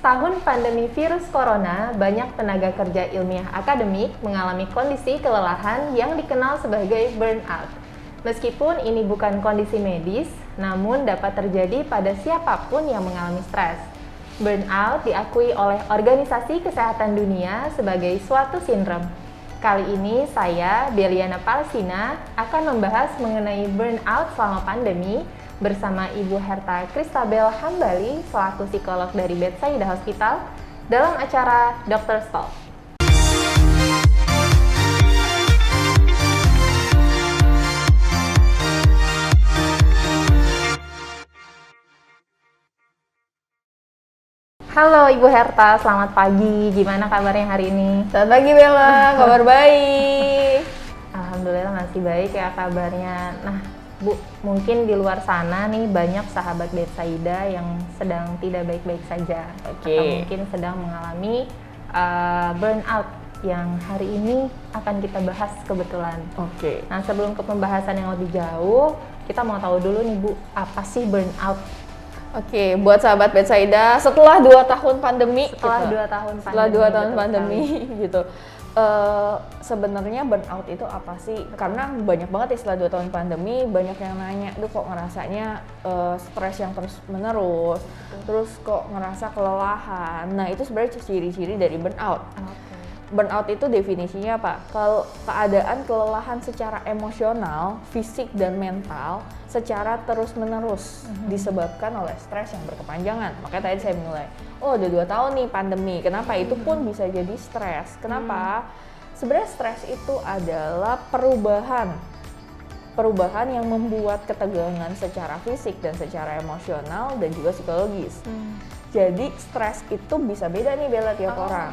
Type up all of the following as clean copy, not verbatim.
tahun pandemi virus corona, banyak tenaga kerja ilmiah akademik mengalami kondisi kelelahan yang dikenal sebagai burnout. Meskipun ini bukan kondisi medis, namun dapat terjadi pada siapapun yang mengalami stres. Burnout diakui oleh Organisasi Kesehatan Dunia sebagai suatu sindrom. Kali ini saya, Deliana Palestina, akan membahas mengenai burnout selama pandemi bersama Ibu Herta Kristabel Hambali selaku psikolog dari Bethsaida Hospital dalam acara Dr. Talk. Halo Ibu Herta, selamat pagi. Gimana kabarnya hari ini? Selamat pagi Bella, kabar baik. Alhamdulillah masih baik ya kabarnya. Nah, Bu, mungkin di luar sana nih banyak sahabat Bethsaida yang sedang tidak baik-baik saja. Atau mungkin sedang mengalami burnout yang hari ini akan kita bahas kebetulan. Nah, sebelum ke pembahasan yang lebih jauh, kita mau tahu dulu nih Bu, apa sih burnout? Buat sahabat Bethsaida, setelah 2 tahun pandemi, Setelah 2 tahun pandemi gitu. Sebenarnya burnout itu apa sih? Karena banyak banget ya setelah 2 tahun pandemi, banyak yang nanya, "Duh kok ngerasanya stres yang terus menerus, terus kok ngerasa kelelahan." Nah, itu sebenarnya ciri-ciri dari burnout. Burnout itu definisinya apa? Kalau keadaan kelelahan secara emosional, fisik, dan mental secara terus-menerus disebabkan oleh stres yang berkepanjangan. Makanya tadi saya mulai, udah 2 tahun nih pandemi, kenapa itu pun bisa jadi stres? Kenapa? Sebenarnya stres itu adalah perubahan yang membuat ketegangan secara fisik dan secara emosional dan juga psikologis. Jadi stres itu bisa beda nih Bella tiap orang.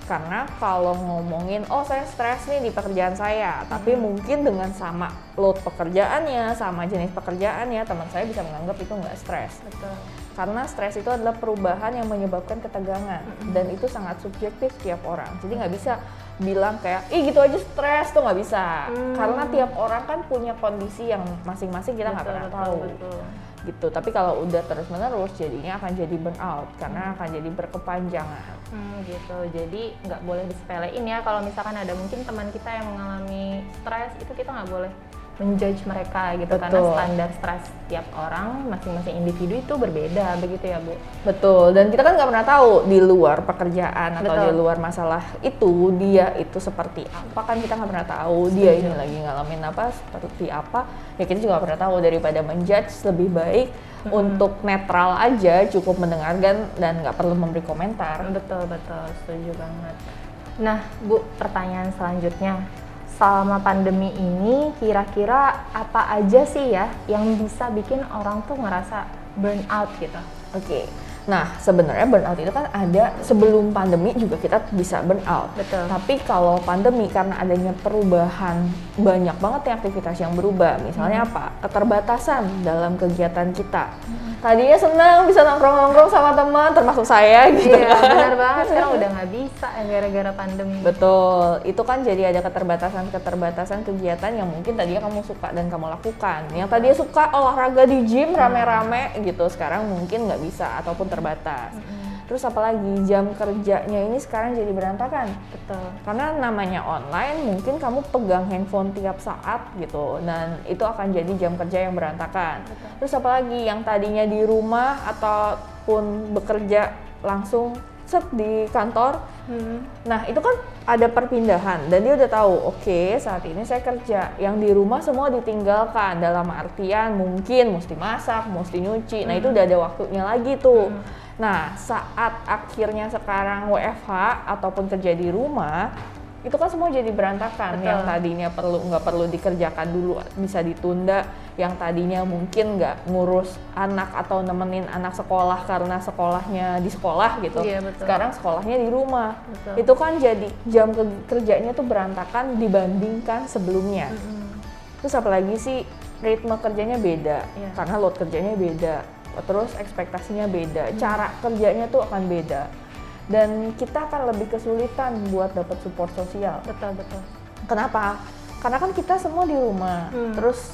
Karena kalau ngomongin, saya stres nih di pekerjaan saya, tapi mungkin dengan sama load pekerjaannya, sama jenis pekerjaannya, teman saya bisa menganggap itu nggak stres. Karena stres itu adalah perubahan yang menyebabkan ketegangan, dan itu sangat subjektif tiap orang. Jadi nggak bisa bilang kayak, gitu aja stres, tuh nggak bisa. Karena tiap orang kan punya kondisi yang masing-masing kita nggak pernah tahu. Gitu. Tapi kalau udah terus-menerus, jadinya akan jadi burnout, karena akan jadi berkepanjangan. Gitu. Jadi nggak boleh disepelein ya. Kalau misalkan ada mungkin teman kita yang mengalami stres, itu kita nggak boleh menjudge mereka gitu. Karena standar stres tiap orang, masing-masing individu itu berbeda, begitu ya Bu? Betul, dan kita kan nggak pernah tahu di luar pekerjaan atau di luar masalah itu, dia itu seperti apa, kan kita nggak pernah tahu. Dia ini lagi ngalamin apa, seperti apa, ya kita juga nggak pernah tahu. Daripada menjudge, lebih baik untuk netral aja, cukup mendengarkan dan nggak perlu memberi komentar. Betul, setuju banget. Nah Bu, pertanyaan selanjutnya, selama pandemi ini kira-kira apa aja sih ya yang bisa bikin orang tuh ngerasa burnout gitu? Nah, sebenarnya burnout itu kan ada sebelum pandemi juga kita bisa burnout. Tapi kalau pandemi karena adanya perubahan, banyak banget ya aktivitas yang berubah. Misalnya apa? Keterbatasan dalam kegiatan kita. Tadinya senang bisa nongkrong-nongkrong sama teman, termasuk saya gitu. Iya, benar banget. Sekarang udah nggak bisa ya gara-gara pandemi. Betul, itu kan jadi ada keterbatasan kegiatan yang mungkin tadinya kamu suka dan kamu lakukan. Yang tadinya suka olahraga di gym rame-rame gitu, sekarang mungkin nggak bisa ataupun terbatas. Terus apalagi jam kerjanya ini sekarang jadi berantakan. Karena namanya online, mungkin kamu pegang handphone tiap saat gitu, dan itu akan jadi jam kerja yang berantakan. Terus apalagi yang tadinya di rumah ataupun bekerja langsung di kantor. Nah, itu kan ada perpindahan dan dia udah tahu, saat ini saya kerja, yang di rumah semua ditinggalkan, dalam artian mungkin mesti masak, mesti nyuci. Nah, itu udah ada waktunya lagi tuh. Nah, saat akhirnya sekarang WFH ataupun kerja di rumah, itu kan semua jadi berantakan. Yang tadinya nggak perlu dikerjakan dulu bisa ditunda, yang tadinya mungkin nggak ngurus anak atau nemenin anak sekolah karena sekolahnya di sekolah gitu, sekarang sekolahnya di rumah. Itu kan jadi jam kerjanya tuh berantakan dibandingkan sebelumnya. Terus apalagi sih, ritme kerjanya beda, karena load kerjanya beda, terus ekspektasinya beda, cara kerjanya tuh akan beda. Dan kita akan lebih kesulitan buat dapat support sosial. Kenapa? Karena kan kita semua di rumah, terus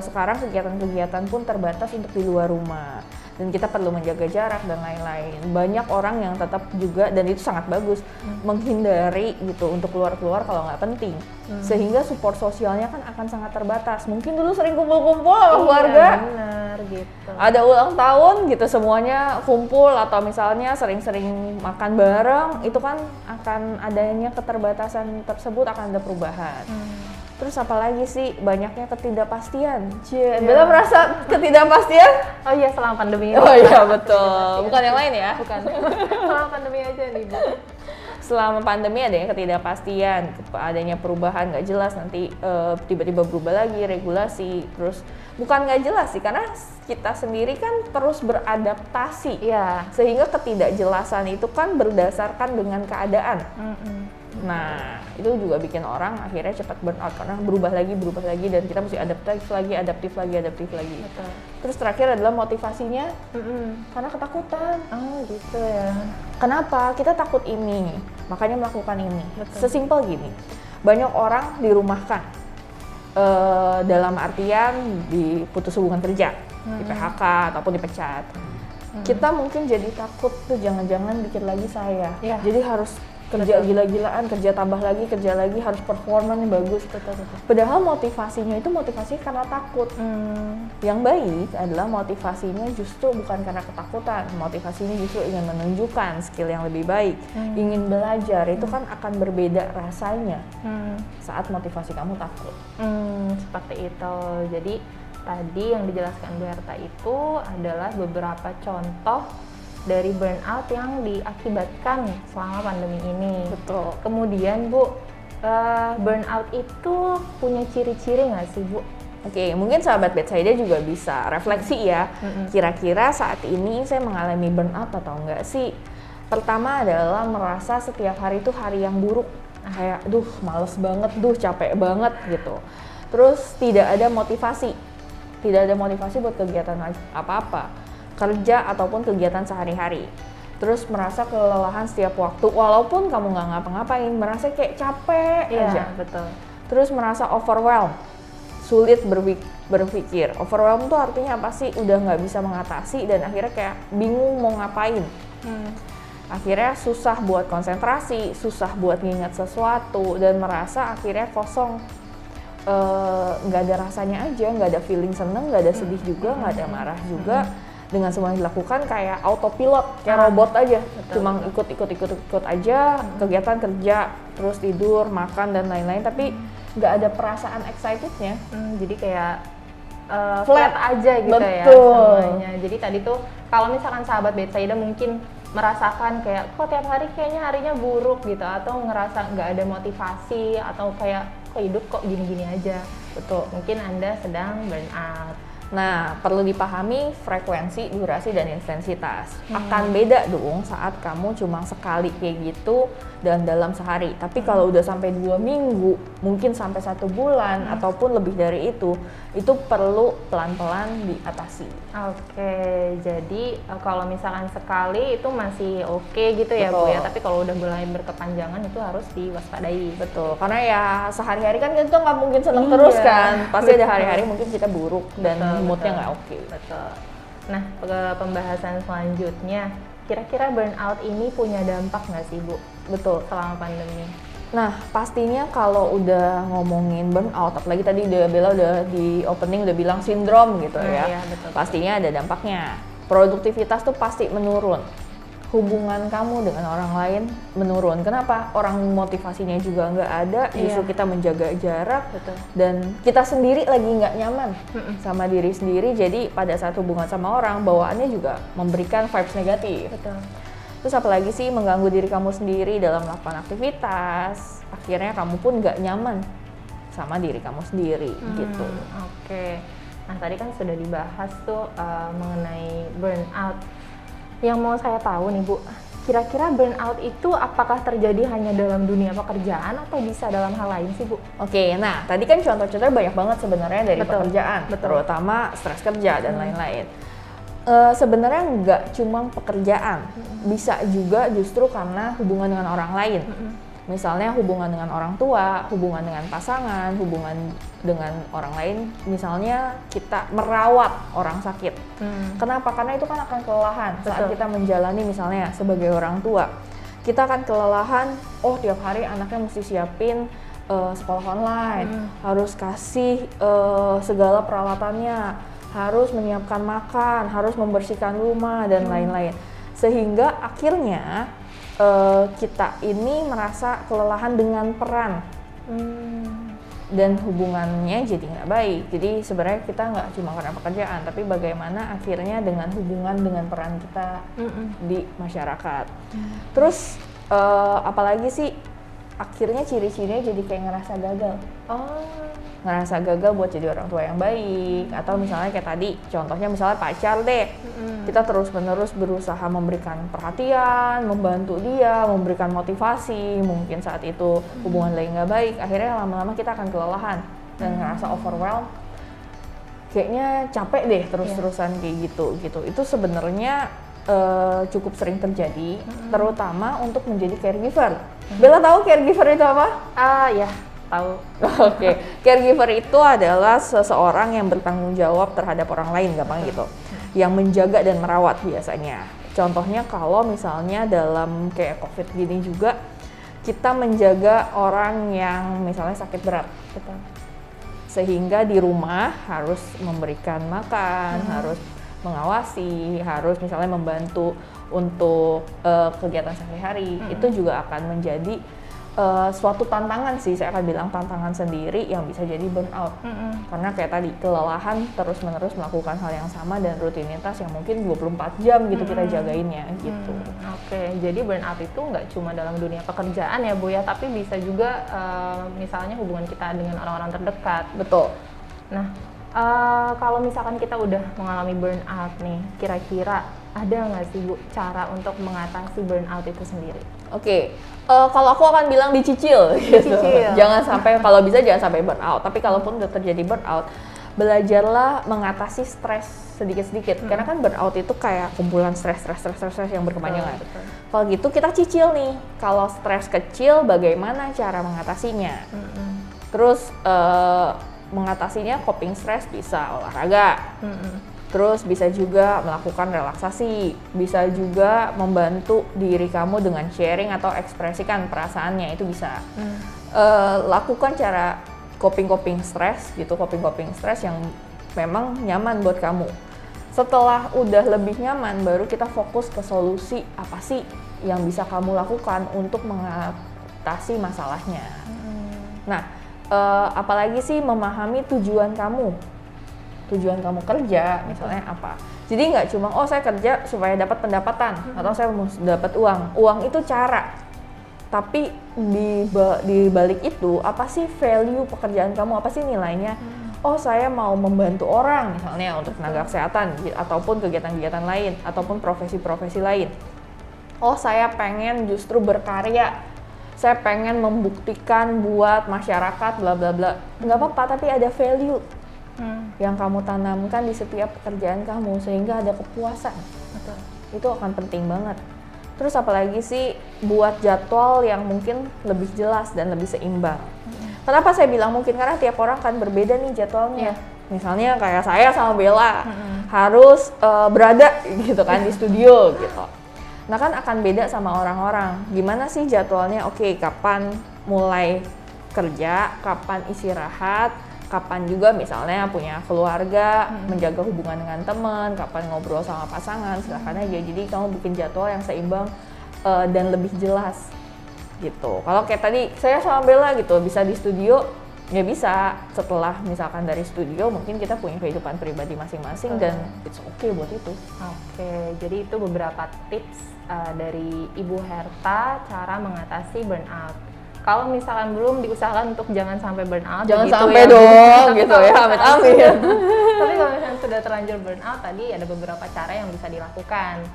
sekarang kegiatan-kegiatan pun terbatas untuk di luar rumah. dan kita perlu menjaga jarak dan lain-lain. Banyak orang yang tetap juga, dan itu sangat bagus, menghindari gitu untuk keluar-keluar kalau nggak penting, sehingga support sosialnya kan akan sangat terbatas. Mungkin dulu sering kumpul-kumpul sama keluarga, benar gitu. ada ulang tahun gitu semuanya kumpul, atau misalnya sering-sering makan bareng, itu kan akan adanya keterbatasan tersebut, akan ada perubahan. Terus apalagi sih, banyaknya ketidakpastian. Bella merasa ketidakpastian? Oh iya, selama pandemi ini. Oh iya betul, bukan yang lain ya? Bukan. Selama pandemi aja nih, Bu. Selama pandemi adanya ketidakpastian, adanya perubahan nggak jelas, nanti tiba-tiba berubah lagi regulasi, terus bukan nggak jelas sih, karena kita sendiri kan terus beradaptasi, Iya. sehingga ketidakjelasan itu kan berdasarkan dengan keadaan. Nah, itu juga bikin orang akhirnya cepat burnout karena berubah lagi, dan kita mesti adaptif lagi. Betul. Terus terakhir adalah motivasinya, karena ketakutan. Oh gitu ya. Kenapa? Kita takut ini, makanya melakukan ini. Betul. Sesimpel gini, banyak orang dirumahkan, dalam artian diputus hubungan kerja, di PHK ataupun dipecat. Kita mungkin jadi takut tuh, jangan-jangan dikit lagi saya. Iya. Jadi harus kerja gila-gilaan, kerja tambah lagi, harus performa nih bagus. Betul. Padahal motivasinya itu karena takut. Yang baik adalah motivasinya justru bukan karena ketakutan, motivasinya justru ingin menunjukkan skill yang lebih baik, ingin belajar. Itu kan akan berbeda rasanya saat motivasi kamu takut. Seperti itu. Jadi tadi yang dijelaskan Bu Herta itu adalah beberapa contoh dari burnout yang diakibatkan selama pandemi ini. Betul. Kemudian Bu, burnout itu punya ciri-ciri nggak sih Bu? Oke, mungkin sahabat Betsaida juga bisa refleksi ya. Kira-kira saat ini saya mengalami burnout atau enggak sih? Pertama adalah merasa setiap hari itu hari yang buruk. Kayak, males banget, capek banget gitu. Terus tidak ada motivasi buat kegiatan apa-apa, kerja ataupun kegiatan sehari-hari. Terus merasa kelelahan setiap waktu, walaupun kamu nggak ngapa-ngapain, merasa kayak capek aja. Betul. Terus merasa overwhelmed, sulit berpikir. Overwhelmed tuh artinya apa sih? Udah nggak bisa mengatasi dan akhirnya kayak bingung mau ngapain. Akhirnya susah buat konsentrasi, susah buat nginget sesuatu, dan merasa akhirnya kosong. Nggak ada rasanya aja, nggak ada feeling seneng, nggak ada sedih juga, nggak ada marah juga. Dengan semua yang dilakukan kayak autopilot, kayak robot aja. Cuma ikut aja, kegiatan kerja, terus tidur, makan, dan lain-lain, tapi nggak ada perasaan excitednya. Jadi kayak flat aja gitu. Betul. Ya semuanya. Jadi tadi tuh kalau misalkan sahabat Betsaida mungkin merasakan kayak kok tiap hari kayaknya harinya buruk gitu, atau ngerasa nggak ada motivasi, atau kayak kok hidup kok gini-gini aja. Betul. Mungkin Anda sedang burnout. Nah, perlu dipahami frekuensi, durasi, dan intensitas. Akan beda dong saat kamu cuma sekali kayak gitu dan dalam sehari. Tapi kalau udah sampai 2 minggu, mungkin sampai 1 bulan, ataupun lebih dari itu perlu pelan-pelan diatasi. Oke, jadi kalau misalkan sekali itu masih oke gitu ya Bu Betul. ya. Tapi kalau udah mulai berkepanjangan itu harus diwaspadai. Betul, karena ya sehari-hari kan kita nggak mungkin seneng terus kan. Pasti ada hari-hari mungkin kita buruk dan moodnya nggak oke. Betul. Nah, ke pembahasan selanjutnya, kira-kira burnout ini punya dampak nggak sih Bu? Betul. Selama pandemi. Nah, pastinya kalau udah ngomongin burnout, apalagi tadi Bella udah di opening udah bilang sindrom gitu ya. Iya, betul. Pastinya ada dampaknya. Produktivitas tuh pasti menurun. Hubungan kamu dengan orang lain menurun. Kenapa? Orang motivasinya juga nggak ada, justru kita menjaga jarak. Betul. Dan kita sendiri lagi nggak nyaman sama diri sendiri, jadi pada saat hubungan sama orang, bawaannya juga memberikan vibes negatif. Betul. Terus apalagi sih mengganggu diri kamu sendiri dalam melakukan aktivitas, akhirnya kamu pun nggak nyaman sama diri kamu sendiri gitu. Oke. Nah, tadi kan sudah dibahas tuh mengenai burnout. Yang mau saya tahu nih Bu, kira-kira burnout itu apakah terjadi hanya dalam dunia pekerjaan atau bisa dalam hal lain sih Bu? Oke, nah tadi kan contoh-contohnya banyak banget sebenarnya dari pekerjaan, terutama stres kerja dan lain-lain. Sebenarnya nggak cuma pekerjaan, bisa juga justru karena hubungan dengan orang lain. Misalnya hubungan dengan orang tua, hubungan dengan pasangan, hubungan dengan orang lain. Misalnya kita merawat orang sakit. Kenapa? Karena itu kan akan kelelahan saat kita menjalani misalnya sebagai orang tua. Kita akan kelelahan, tiap hari anaknya mesti siapin sekolah online, harus kasih segala peralatannya, harus menyiapkan makan, harus membersihkan rumah dan lain-lain. Sehingga akhirnya kita ini merasa kelelahan dengan peran dan hubungannya jadi nggak baik. Jadi sebenarnya kita nggak cuma karena pekerjaan, tapi bagaimana akhirnya dengan hubungan dengan peran kita di masyarakat. Terus apalagi sih akhirnya ciri-cirinya jadi kayak ngerasa gagal. Ngerasa gagal buat jadi orang tua yang baik, atau misalnya kayak tadi contohnya misalnya pacar deh, kita terus-menerus berusaha memberikan perhatian, membantu dia, memberikan motivasi, mungkin saat itu hubungan lagi nggak baik, akhirnya lama-lama kita akan kelelahan dan ngerasa overwhelmed, kayaknya capek deh terus-terusan kayak gitu. Itu sebenarnya cukup sering terjadi, terutama untuk menjadi caregiver. Bella tahu caregiver itu apa? Ya. Tahu. Oke. Caregiver itu adalah seseorang yang bertanggung jawab terhadap orang lain, gampang gitu. Yang menjaga dan merawat biasanya. Contohnya kalau misalnya dalam kayak COVID gini juga, kita menjaga orang yang misalnya sakit berat. Betul. Sehingga di rumah harus memberikan makan, harus mengawasi, harus misalnya membantu untuk kegiatan sehari-hari. Itu juga akan menjadi suatu tantangan sih, saya akan bilang tantangan sendiri yang bisa jadi burnout. Karena kayak tadi, kelelahan terus-menerus melakukan hal yang sama dan rutinitas yang mungkin 24 jam gitu kita jagainnya gitu. Oke, jadi burnout itu nggak cuma dalam dunia pekerjaan ya Bu ya, tapi bisa juga misalnya hubungan kita dengan orang-orang terdekat. Betul. Nah, kalau misalkan kita udah mengalami burnout nih, kira-kira ada nggak sih Bu cara untuk mengatasi burnout itu sendiri? Oke, kalau aku akan bilang dicicil gitu. Jangan sampai, kalau bisa jangan sampai burnout. Tapi kalaupun udah terjadi burnout, belajarlah mengatasi stres sedikit-sedikit. Karena kan burnout itu kayak kumpulan stres yang berkepanjangan. Kalau gitu kita cicil nih. Kalau stres kecil, bagaimana cara mengatasinya? Terus mengatasinya coping stress bisa olahraga. Terus bisa juga melakukan relaksasi, bisa juga membantu diri kamu dengan sharing atau ekspresikan perasaannya, itu bisa. Lakukan cara coping stress gitu, coping stress yang memang nyaman buat kamu. Setelah udah lebih nyaman, baru kita fokus ke solusi apa sih yang bisa kamu lakukan untuk mengatasi masalahnya. Nah, apalagi sih memahami tujuan kamu kerja misalnya apa. Jadi nggak cuma saya kerja supaya dapat pendapatan atau saya mau dapat uang itu cara, tapi di balik itu apa sih value pekerjaan kamu, apa sih nilainya. Saya mau membantu orang misalnya untuk tenaga kesehatan ataupun kegiatan-kegiatan lain ataupun profesi-profesi lain. Saya pengen justru berkarya, saya pengen membuktikan buat masyarakat bla bla bla. Nggak apa-apa, tapi ada value yang kamu tanamkan di setiap pekerjaan kamu sehingga ada kepuasan. Betul. Itu akan penting banget. Terus apalagi sih buat jadwal yang mungkin lebih jelas dan lebih seimbang. Kenapa saya bilang mungkin? Karena tiap orang kan berbeda nih jadwalnya. Misalnya kayak saya sama Bella harus berada gitu kan di studio gitu. Nah kan akan beda sama orang-orang. Gimana sih jadwalnya? Oke, kapan mulai kerja, kapan istirahat, kapan juga misalnya punya keluarga, menjaga hubungan dengan teman, kapan ngobrol sama pasangan, silahkan aja. Jadi kamu bikin jadwal yang seimbang dan lebih jelas gitu. Kalau kayak tadi saya sama Bella gitu bisa di studio, ya bisa. Setelah misalkan dari studio mungkin kita punya kehidupan pribadi masing-masing dan it's okay buat itu. Oke, jadi itu beberapa tips dari Ibu Herta cara mengatasi burnout. Kalau misalkan belum, diusahakan untuk jangan sampai burnout. Jangan gitu sampai ya. dong gitu ya, amit-amit. Tapi kalau misalkan sudah terlanjur burnout, tadi ada beberapa cara yang bisa dilakukan.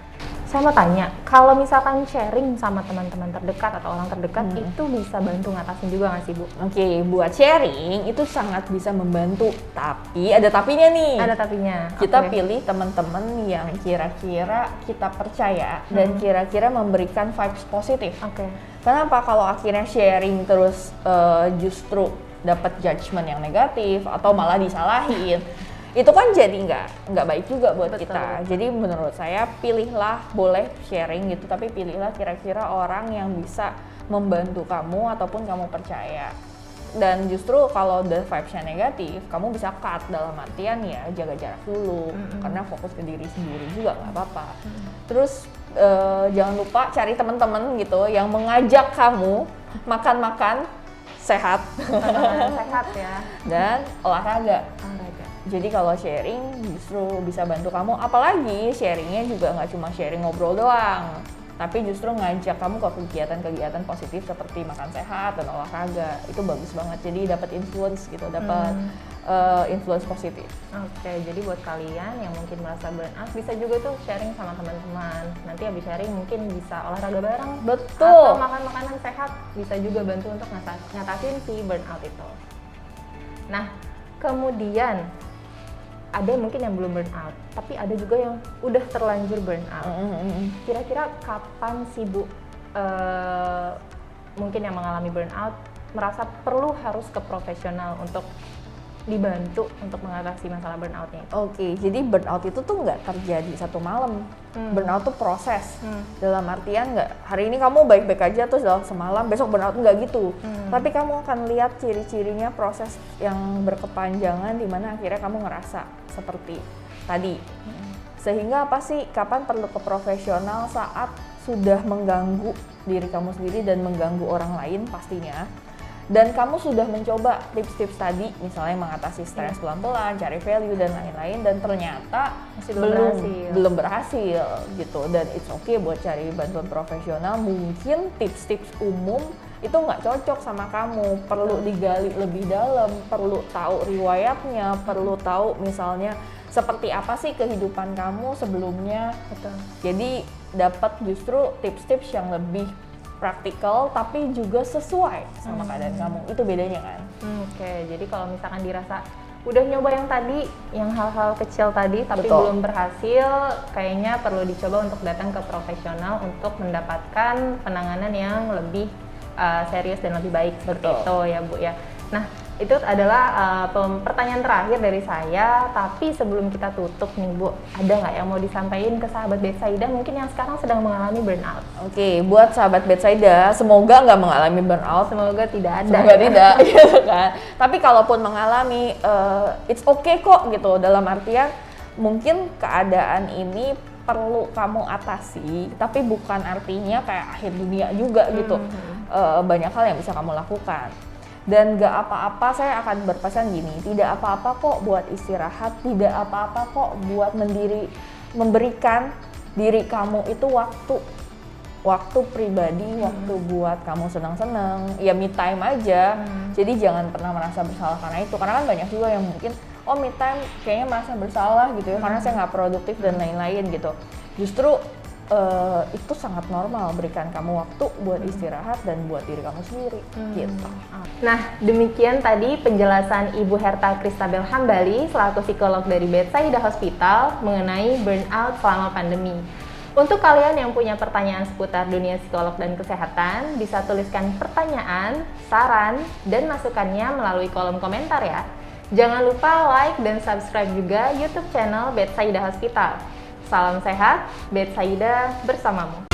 saya mau tanya, kalau misalkan sharing sama teman-teman terdekat atau orang terdekat itu bisa bantu ngatasin juga nggak sih Bu? Oke, buat sharing itu sangat bisa membantu, tapi ada tapinya nih. Ada tapinya. Kita Oke. pilih teman-teman yang kira-kira kita percaya dan kira-kira memberikan vibes positif. Oke. Kenapa? Kalau akhirnya sharing terus justru dapat judgement yang negatif atau malah disalahin, itu kan jadi nggak baik juga buat Betul. kita. Jadi menurut saya pilihlah, boleh sharing gitu, tapi pilihlah kira-kira orang yang bisa membantu kamu ataupun kamu percaya. Dan justru kalau the vibes-nya negatif, kamu bisa cut, dalam artian ya jaga jarak dulu, karena fokus ke diri sendiri juga nggak apa-apa. Terus jangan lupa cari teman-teman gitu yang mengajak kamu makan-makan sehat Makanan sehat ya. dan olahraga. Olahraga. Jadi kalau sharing justru bisa bantu kamu, apalagi sharingnya juga nggak cuma sharing ngobrol doang, tapi justru ngajak kamu ke kegiatan-kegiatan positif seperti makan sehat dan olahraga. Itu bagus banget, jadi dapat influence gitu, dapat influence positif. Oke, jadi buat kalian yang mungkin merasa burnout bisa juga tuh sharing sama teman-teman. Nanti habis sharing mungkin bisa olahraga bareng. Betul. Atau makan makanan sehat bisa juga bantu untuk ngatasin si burnout itu. Nah, kemudian ada mungkin yang belum burnout, tapi ada juga yang udah terlanjur burnout. Kira-kira kapan sih Bu mungkin yang mengalami burnout merasa perlu harus ke profesional untuk dibantu untuk mengatasi masalah burnout-nya itu? Oke, jadi burnout itu tuh nggak terjadi satu malam. Burnout tuh proses. Dalam artian nggak hari ini kamu baik-baik aja terus dalam semalam besok burnout, nggak gitu. Tapi kamu akan lihat ciri-cirinya proses yang berkepanjangan di mana akhirnya kamu ngerasa seperti tadi. Sehingga apa sih, kapan perlu ke profesional? Saat sudah mengganggu diri kamu sendiri dan mengganggu orang lain pastinya. Dan kamu sudah mencoba tips-tips tadi, misalnya mengatasi stres pelan-pelan, cari value dan lain-lain, dan ternyata Masih belum berhasil gitu. Dan it's okay buat cari bantuan profesional. Mungkin tips-tips umum itu nggak cocok sama kamu, perlu digali lebih dalam, perlu tahu riwayatnya, perlu tahu misalnya seperti apa sih kehidupan kamu sebelumnya. Betul. Jadi dapat justru tips-tips yang lebih praktikal tapi juga sesuai sama keadaan kamu. Itu bedanya kan. Oke, jadi kalau misalkan dirasa udah nyoba yang tadi, yang hal-hal kecil tadi tapi Betul. belum berhasil, kayaknya perlu dicoba untuk datang ke profesional untuk mendapatkan penanganan yang lebih serius dan lebih baik seperti Betul. itu ya Bu ya. Nah, itu adalah pertanyaan terakhir dari saya, tapi sebelum kita tutup nih Bu, ada nggak yang mau disampaikan ke sahabat Betsaida mungkin yang sekarang sedang mengalami burnout? Oke, buat sahabat Betsaida, semoga nggak mengalami burnout. Semoga tidak ada. Semoga tidak, gitu kan. Tapi kalaupun mengalami, it's okay kok gitu. Dalam artian mungkin keadaan ini perlu kamu atasi, tapi bukan artinya kayak akhir dunia juga gitu. Banyak hal yang bisa kamu lakukan. Dan gak apa-apa, saya akan berpesan gini, tidak apa-apa kok buat istirahat, tidak apa-apa kok buat memberikan diri kamu itu waktu pribadi, waktu buat kamu senang-senang, ya me time aja. Jadi jangan pernah merasa bersalah karena itu, karena kan banyak juga yang mungkin me time kayaknya merasa bersalah gitu ya, karena saya nggak produktif dan lain-lain gitu. Justru itu sangat normal, berikan kamu waktu buat istirahat dan buat diri kamu sendiri gitu. Nah, demikian tadi penjelasan Ibu Herta Kristabel Hambali selaku psikolog dari Betsaida Hospital mengenai burnout selama pandemi. Untuk kalian yang punya pertanyaan seputar dunia psikolog dan kesehatan, bisa tuliskan pertanyaan, saran, dan masukannya melalui kolom komentar ya. Jangan lupa like dan subscribe juga YouTube channel Betsaida Hospital. Salam sehat, Betsaida bersamamu.